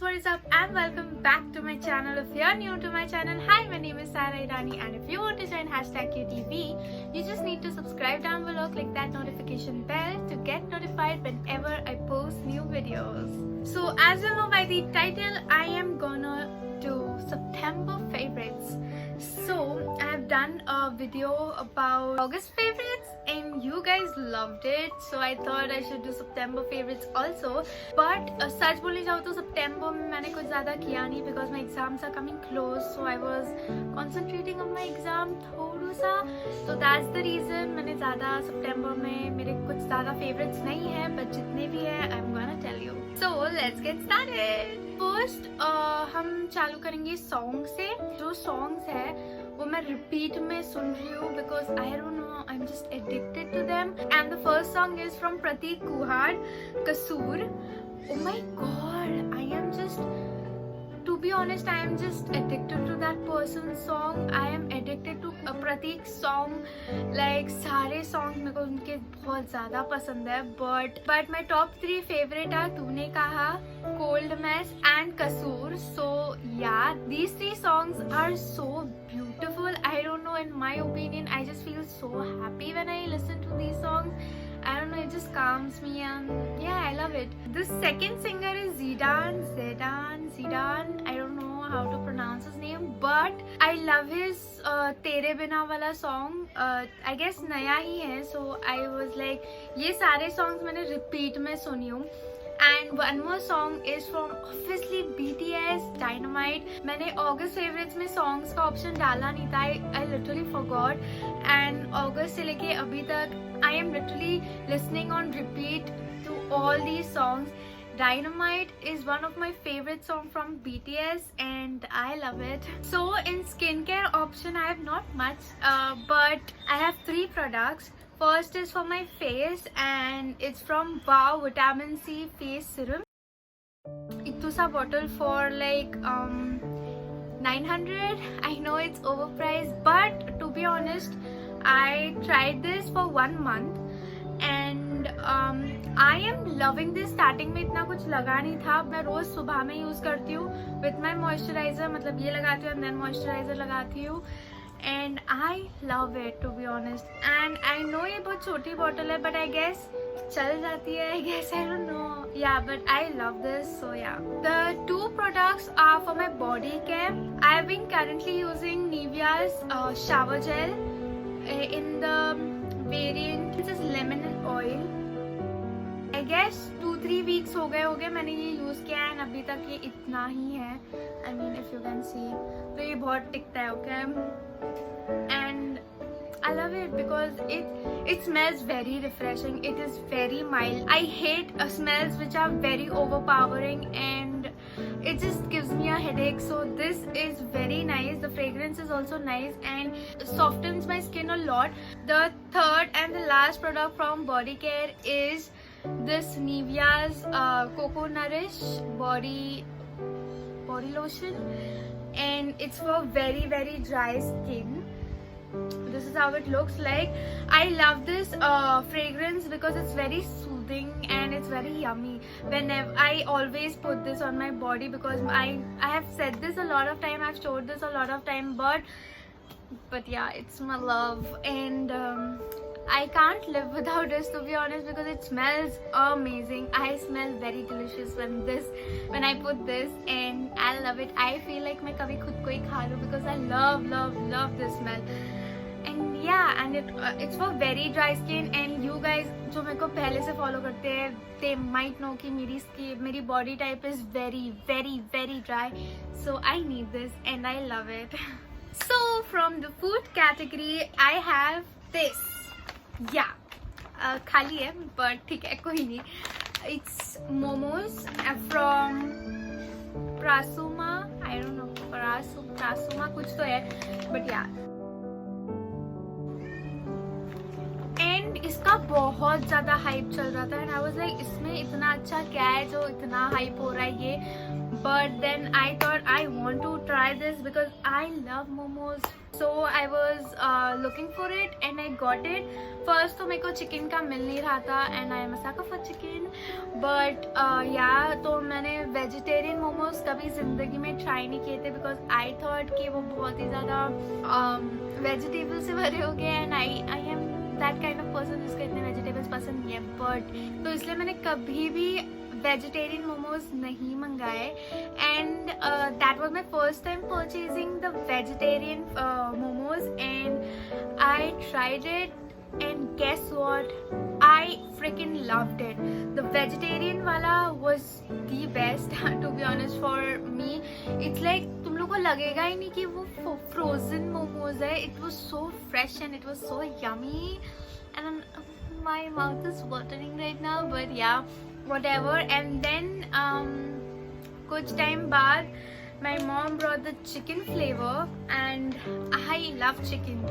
what is up and welcome back to my channel. If you're new to my channel, hi, my name is Sara Irani, and if you want to join #QTV, you just need to subscribe down below, click that notification bell to get notified whenever I post new videos. So as you know by the title, I am gonna do September favorites. So I have done a video about August favorites and you guys loved it, so I thought I should do September favorites also. But सच बोलने जाऊँ तो September में मैंने कुछ ज़्यादा किया नहीं because my exams are coming close, so I was concentrating on my exam थोड़ा सा, so that's the reason मैंने ज़्यादा September में मेरे कुछ ज़्यादा favorites नहीं है, but जितने भी है I'm gonna tell you. So let's get started. First हम चालू करेंगे सॉन्ग से. जो सॉन्ग्स है वो मैं रिपीट में सुन रही हूँ because I don't know, I'm just addicted to them. And the first song is from Prateek Kuhad, Kasoor. Oh my god, I am just, to be honest, I am just addicted to that person's song. I am addicted to a Prateek song. Like सारे songs मेरे को उनके बहुत ज़्यादा पसंद है. But my top 3 favorite are तूने कहा, Cold Mess and Kasoor. So yeah, these 3 songs are so beautiful. I don't know, in my opinion, I just feel so happy when I listen to these songs. I don't know, it just calms me and yeah, I love it. The second singer is Zidan. I don't know how to pronounce his name, but I love his Tere Bina wala song. I guess नया ही है, so I was like, ये सारे songs मैंने repeat में सुनी हूँ. And one more song is from obviously BTS, Dynamite. मैंने August favorites में songs का option डाला नहीं था. I literally forgot. And August से लेके अभी तक I am literally listening on repeat to all these songs. Dynamite is one of my favorite songs from BTS and I love it. So in skincare option I have not much, but I have 3 products. First is for my face and it's from Wow Vitamin C Face Serum. Ittu sa bottle for like 900. I know it's overpriced, but to be honest, I tried this for 1 month and I am loving this. Starting में इतना कुछ लगा नहीं था. मैं रोज सुबह में use करती हूँ with my moisturizer. मतलब ये लगाती हूँ and then moisturizer लगाती हूँ. And I love it, to be honest. And I know ये बहुत छोटी bottle है, but I guess चल जाती है. I guess, I don't know. Yeah, but I love this, so yeah. The 2 products are for my body care. I have been currently using Nivea's shower gel in the variant. This is lemon and oil. I guess 2-3 weeks हो गए होंगे मैंने ये use किया है, and अभी तक ये इतना ही है. I mean, if you can see, तो ये बहुत टिकता है, okay? And I love it because it smells very refreshing. It is very mild. I hate smells which are very overpowering and it just gives me a headache. So this is very nice. The fragrance is also nice and softens my skin a lot. The third and the last product from body care is this Nivea's Coco Nourish body lotion, and it's for very dry skin. This is how it looks like. I love this fragrance because it's very soothing and it's very yummy. Whenever I always put this on my body because I have said this a lot of time, I've showed this a lot of time, but yeah, it's my love and I can't live without this, to be honest, because it smells amazing. I smell very delicious when I put this and I love it. I feel like मैं कभी खुद को ही खा लूँ because I love this smell. And yeah, and it's for very dry skin. And you guys जो मेरे को पहले से follow करते हैं, they might know कि मेरी body type is very dry, so I need this and I love it. So from the food category I have this. Yeah, खाली है but ठीक है, कोई नहीं. It's momos from Prasuma. I don't know, Prasuma कुछ तो है, but yeah. And इसका बहुत ज़्यादा hype चल रहा था and I was like, इसमें इतना अच्छा क्या है जो इतना hype हो रहा है ये. but then I thought I want to try this because I love momos. So I was looking for it and I got it. First तो मेरे को चिकन का मिल नहीं रहा था and I am a sucker for chicken, but तो मैंने vegetarian momos कभी ज़िंदगी में ट्राई नहीं किए थे because I thought कि वो बहुत ही ज़्यादा वेजिटेबल से भरे हो गए and I am that kind of person जिसको इतने वेजिटेबल्स पसंद नहीं है, but तो इसलिए मैंने कभी भी वेजिटेरियन मोमोज नहीं मंगाए and that was my first time purchasing the vegetarian momos and I tried it and guess what, I freaking loved it. The vegetarian wala was the best to be honest for me. It's like तुम लोग को लगेगा ही नहीं कि वो frozen momos है. It was so fresh and it was so yummy and my mouth is watering right now, but yeah, whatever. And then कुछ time बाद my mom brought the chicken flavor and I love chicken,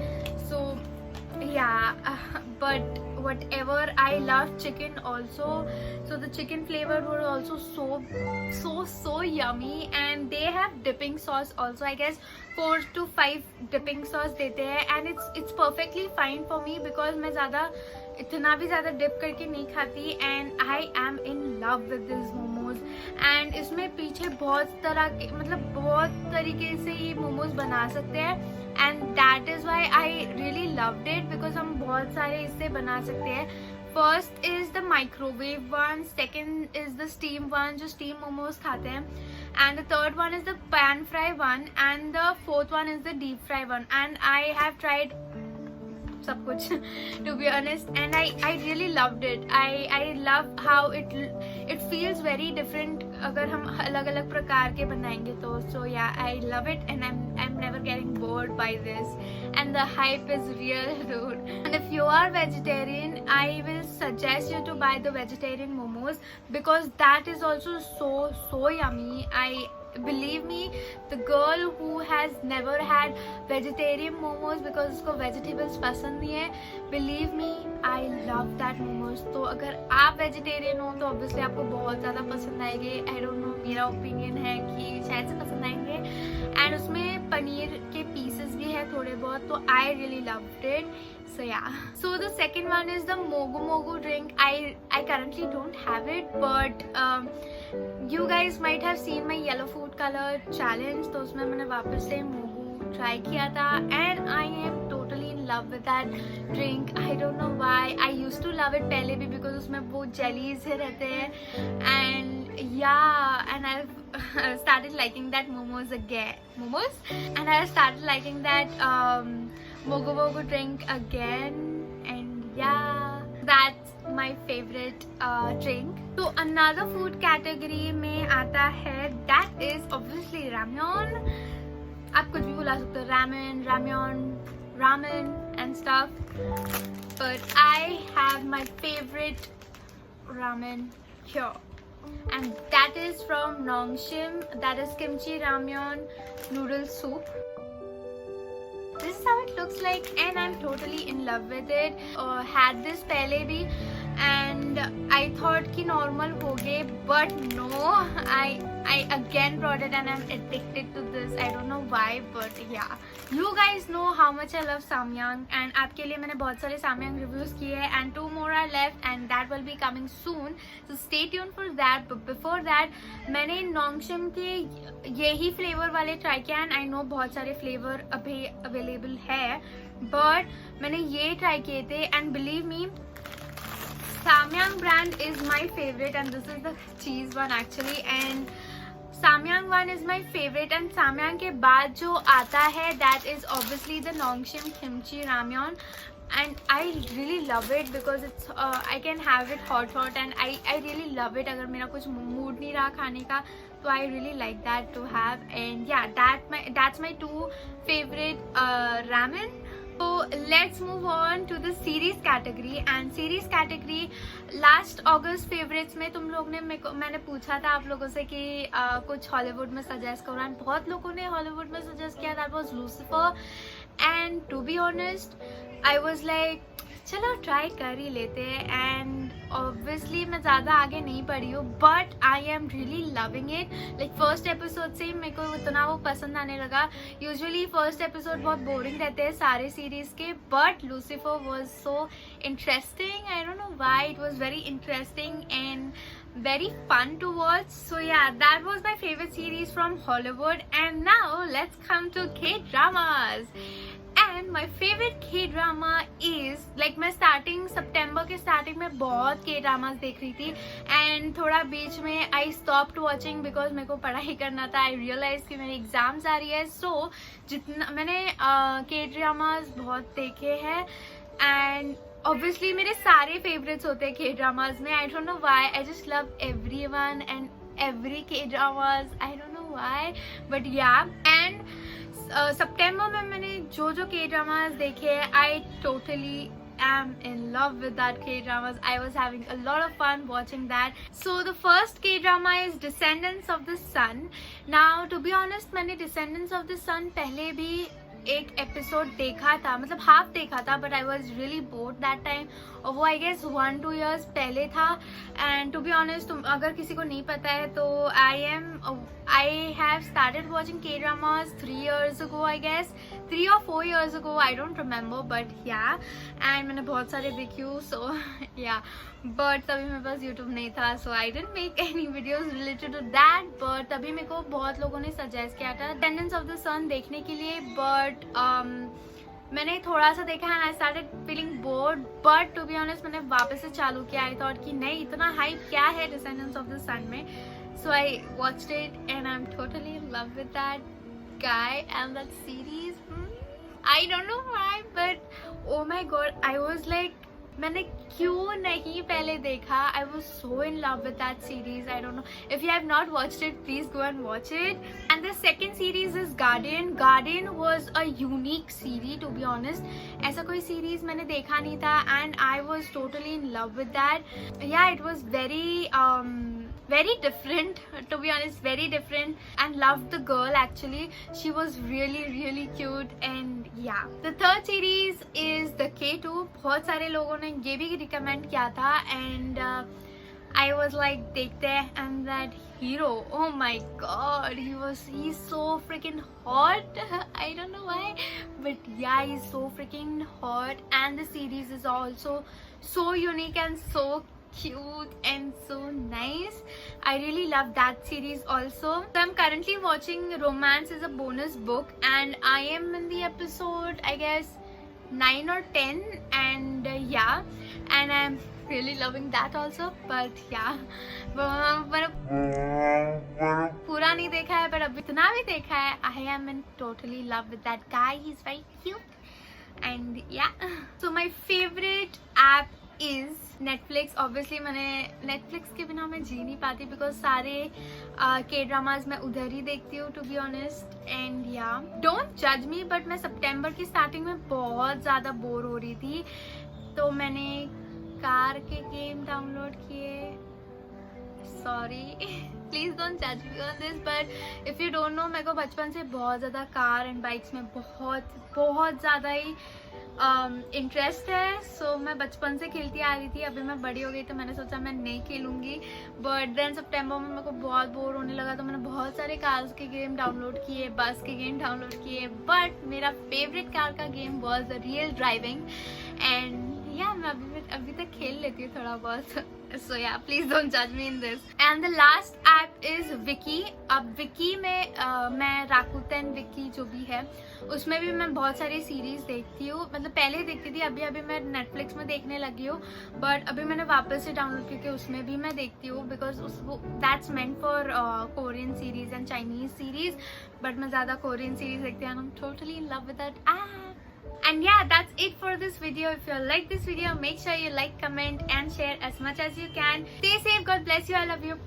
so yeah, but whatever, I love chicken also, so the chicken flavor were also so yummy. And they have dipping sauce also, I guess 4 to 5 dipping sauce देते हैं and it's perfectly fine for me because मैं इतना भी ज़्यादा dip करके नहीं खाती and I am in love with this momos. and इसमें पीछे बहुत तरह के बहुत तरीके से ये मोमोज बना सकते हैं and that is why I really loved it because हम बहुत सारे इससे बना सकते हैं. First is the microwave one, second is the steam one जो steam momos खाते हैं, and the third one is the pan fry one, and the fourth one is the deep fry one. And I have tried सब कुछ to be honest and I really loved it. I love how it feels very different अगर हम अलग अलग प्रकार के बनाएंगे तो. So yeah, I love it and I'm never getting bored by this and the hype is real, dude. And if you are vegetarian, I will suggest you to buy the vegetarian momos because that is also so yummy. Believe me, the girl who has never had vegetarian momos because उसको vegetables पसंद नहीं है, believe me, I love that momos. तो अगर आप vegetarian हो तो obviously आपको बहुत ज़्यादा पसंद आएंगे. I don't know, मेरा opinion है कि शायद से पसंद आएंगे. and उसमें पनीर के pieces भी है थोड़े बहुत, तो I really loved it. So yeah, so the second one is the Mogu drink. I currently don't have it, but you guys might have seen my yellow food color challenge. तो उसमें मैंने वापस से Mogu try किया था and I am totally in love with that drink. I don't know why. I used to love it पहले भी because उसमें वो jellies से रहते हैं and yeah, and I've started liking that momos, and I started liking that Mogu drink again, and yeah, that's my favorite drink. तो another food category में आता है, that is obviously ramyeon. आप कुछ भी बुला सकते हो, ramen and stuff, but I have my favorite ramen here, and that is from Nongshim. That is kimchi ramyeon noodle soup. This is how it looks like and I'm totally in love with it. Had this पहले भी and I thought कि normal होगे, but no, I again brought it and I'm addicted to this. I don't know why, but yeah. You guys know how much I love Samyang and आपके लिए मैंने बहुत सारे Samyang reviews किए हैं and 2 more are left and that will be coming soon. So stay tuned for that. But before that, मैंने Nongshim के यही flavor वाले try किया and I know बहुत सारे flavor अभी available है, but मैंने ये try किए थे and believe me, Samyang brand is my favorite and this is the cheese one actually, and Samyang one is my favorite and Samyang के बाद जो आता है that is obviously the Nongshim kimchi ramyeon and I really love it because it's I can have it hot and I really love it. अगर मेरा कुछ mood नहीं रहा खाने का तो I really like that to have, and yeah, that's my 2 favorite ramen. So let's move on to the series category, and series category last August favorites में तुम लोग ने मैंने पूछा था आप लोगों से कि कुछ हॉलीवुड में सजेस्ट करो and बहुत लोगों ने हॉलीवुड में सजेस्ट किया. that was Lucifer, and to be honest I was like चलो ट्राई कर ही लेते हैं। एंड ऑब्वियसली मैं ज़्यादा आगे नहीं पढ़ी हूँ, but I am really loving it. Like first episode से ही मेरे को इतना वो पसंद आने लगा। यूजुअली फर्स्ट एपिसोड बहुत बोरिंग रहते हैं सारे सीरीज़ के, but Lucifer was so interesting. I don't know why, it was very interesting and very fun to watch. So yeah, that was my favorite series from Hollywood. And now let's come to K-dramas. And my favorite K-drama is like मैं सितंबर के starting में बहुत K-dramas देख रही थी, and थोड़ा बीच में I stopped watching because मेरे को पढ़ाई करना था। I realized कि मेरी एग्जाम्स आ रही है, so जितना मैंने K-dramas बहुत देखे हैं। एंड ऑब्वियसली मेरे सारे फेवरेट्स होते हैं K-dramas में। I don't know why, I just love everyone and every K-dramas। I don't know why, but yeah. And सितंबर में मैंने जो K-dramas देखे, I totally am in love with that K-dramas. I was having a lot of fun watching that. So the first K-drama is Descendants of the Sun. Now to be honest, मैंने Descendants of the Sun पहले भी एक episode देखा था, मतलब half देखा था, but I was really bored that time. और वो आई गेस 1-2 years पहले था। एंड टू बी ऑनेस्ट, अगर किसी को नहीं पता है तो I have started watching K-dramas 3 years ago, I guess 3 or 4 years ago, I don't remember, but yeah. And मैंने बहुत सारे देखी हूँ, सो या। बट तभी मेरे पास यूट्यूब नहीं था, so I didn't make any videos related to that. But तभी मेरे को बहुत लोगों ने सजेस्ट किया था Descendants of the Sun देखने के लिए, बट मैंने थोड़ा सा देखा and I started feeling bored. But to be honest मैंने वापस से चालू किया। आई थॉट कि नहीं, इतना हाइप क्या है Descendants of the Sun में। So I watched it and I am totally in love with that guy and that series. I don't know why, but oh my god, I was like, मैंने क्यों नहीं पहले देखा। I was so in love with that series. I don't know, if you have not watched it, please go and watch it. And the second series is Guardian. Guardian was a unique series, to be honest. ऐसा कोई series मैंने देखा नहीं था, and I was totally in love with that. Yeah, it was very different, to be honest, very different, and loved the girl actually. She was really cute. And yeah, the third series is the K2. बहुत सारे लोगों ने ये भी recommend किया था, and I was like, देखते हैं। and that hero, oh my god, he's so freaking hot. I don't know why, but yeah, he's so freaking hot. And the series is also so unique and so cute and so nice. I really love that series also. So I'm currently watching Romance is a Bonus Book, and I am in the episode, I guess 9 or 10, and yeah, and I'm really loving that also. But yeah, पूरा नहीं देखा है, पर अब इतना भी देखा है। I am in totally love with that guy. He's very cute. And yeah, so my favorite app is Netflix. Obviously मैंने Netflix के बिना मैं जी नहीं पाती, because सारे K-dramas मैं उधर ही देखती हूँ, to be honest. And yeah, don't judge me, but मैं सितंबर की स्टार्टिंग में बहुत ज़्यादा बोर हो रही थी, तो मैंने कार के गेम डाउनलोड किए। सॉरी, प्लीज डोंट जज me on this, but if you don't know, मेरे को बचपन से बहुत ज़्यादा कार एंड बाइक्स में बहुत ज़्यादा ही इंटरेस्ट है। सो मैं बचपन से खेलती आ रही थी। अभी मैं बड़ी हो गई तो मैंने सोचा मैं नहीं खेलूंगी, बट देन सितंबर में मेरे को बहुत बोर होने लगा, तो मैंने बहुत सारे कार्स के गेम डाउनलोड किए, बस के गेम डाउनलोड किए, बट मेरा फेवरेट कार का game was the real driving. And या मैं अभी तक खेल लेती हूँ थोड़ा बहुत। So yeah, please don't judge me in this. And the last app is Viki. अब Viki में मैं राकुटेन विकी जो भी है, उसमें भी मैं बहुत सारी सीरीज देखती हूँ। मतलब पहले देखती थी, अभी मैं नेटफ्लिक्स में देखने लगी हूँ, बट अभी मैंने वापस से डाउनलोड करके उसमें भी मैं देखती हूँ, because that's meant for Korean series and Chinese series. But मैं ज़्यादा कोरियन सीरीज देखती हूँ, आई am totally in love with that app. And yeah, that's it for this video. If you like this video, make sure you like, comment and share as much as you can. Stay safe. God bless you. I love you.